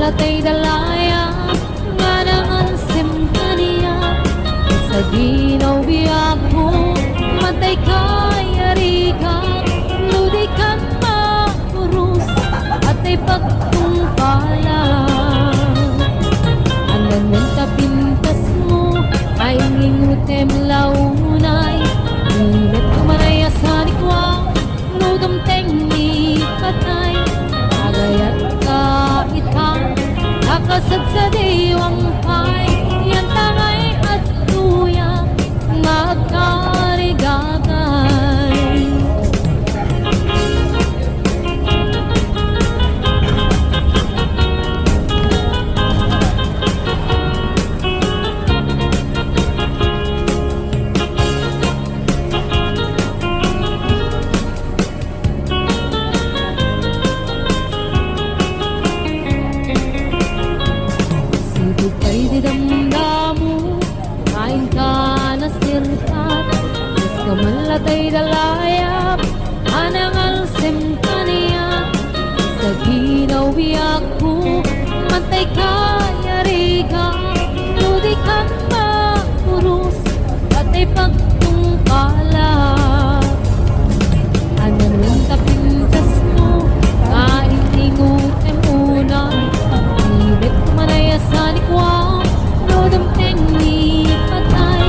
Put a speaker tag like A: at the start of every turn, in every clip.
A: malatay dalaya nga nangansim kaniya sa ginaw biyak mo matay kayari ka ludi kan makurus at ay pagtungpala andan ng tapintas mo ay ngingutem launay init kumanayasan ikwa nudom tengni katay agayat ka itan kakasad sa diwang pay yan tangay at tuya magkarigagay Sibukay di damdamu kain ka na sirkat is kamalatay dalayap anangal sem kaniya sa ginaw biyak ko matay kayariga ludi kan makurus at ay pagtungkala anan ng tapintas mo kain tingutem unay ibig manayasan ikwa lodam tengni patay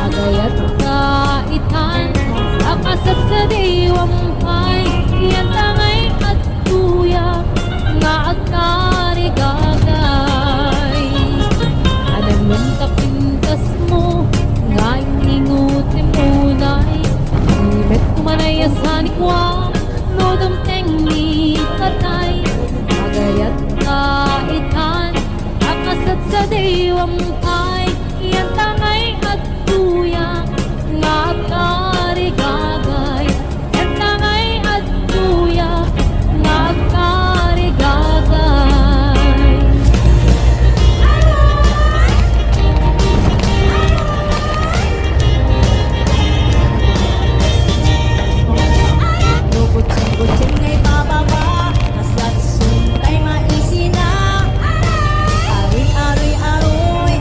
A: agayat ka itan akasat sa diwang pay yan tangay at tuya nga agkarigagay anam ng kapintas mo nga ingutin unay ibig manayasan ikwa lodam tengni patay agayat ka itan akasat sa diwang pay yan tangay at tuya nga agkarigagay yan tangay at tuya nga agkarigagay
B: Kutsing-kutsing ay pababa, naslat suntay maisina. Aroy-aroy-aroy,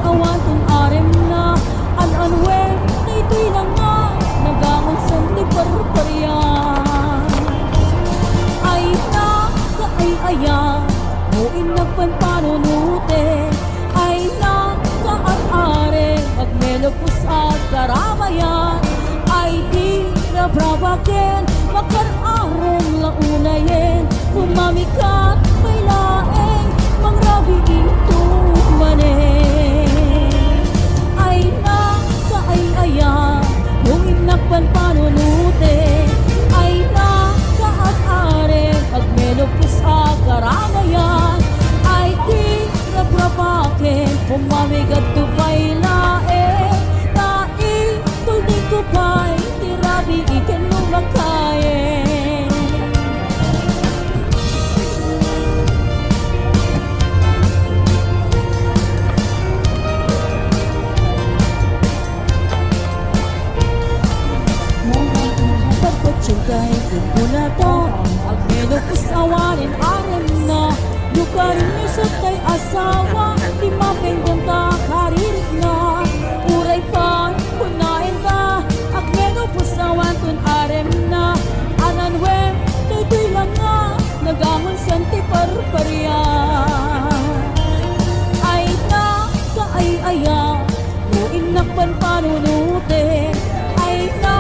B: awan kung arem na an-anwe na ito'y lang nga nagangon sa di parparyan ay na kaay-aya mo inagpan panunute ay na kaat-are magmelopos at karamayan ay di rabrabaken makararong launayen umamikat may laeng mangrabi ito manen ay na kaay-aya kung inakpan panunute ay na kaat-are magmelopos at karamayan ay di rabrabaken umamikat tupay laeng tai kulding kupay tirabi ikan lumakayen pagpatsugay kumpuna to agmelopos awanin arem na lukarin isot kay asawa di mapenggon ta karirik na uray pa punain ta agmelopos awan tun arem na ananwem to'y lang nga nagamon santi parparyan ay na kaay-aya mo inakpan panunute ay na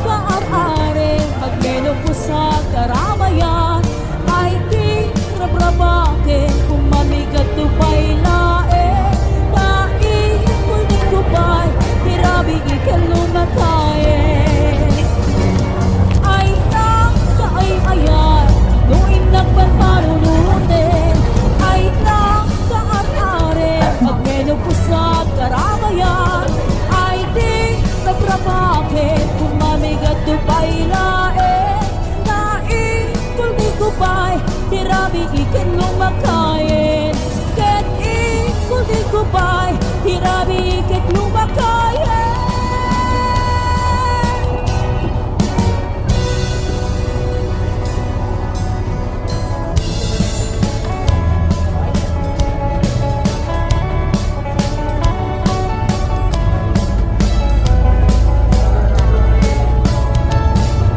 B: kaar-are magmelopos sa karamayan ay di rabrabaken kung mamigat tupay lae tai kulding kupay tirabi ikan lumatayen ay na kaay-aya no inakpan panunute ay na kaar-are magmelopos sa karamayan ay di rabrabaken kung mamigat tupay lae tai kulding kupay tirabi ikan lumakayen ket kulding kupay tirabi ikan lumakayen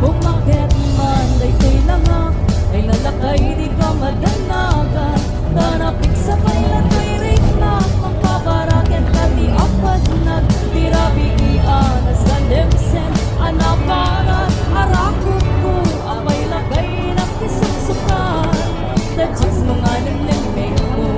B: bumakit man daytoy lang nga ay lalakay di ka madanagan tanapik sa kailan may rig na magpaparaket pati apat na tirabi iana sa lemsen anaparan arakot ko abay lagay ng kisuksukan tadjis mga lemlemmeng mo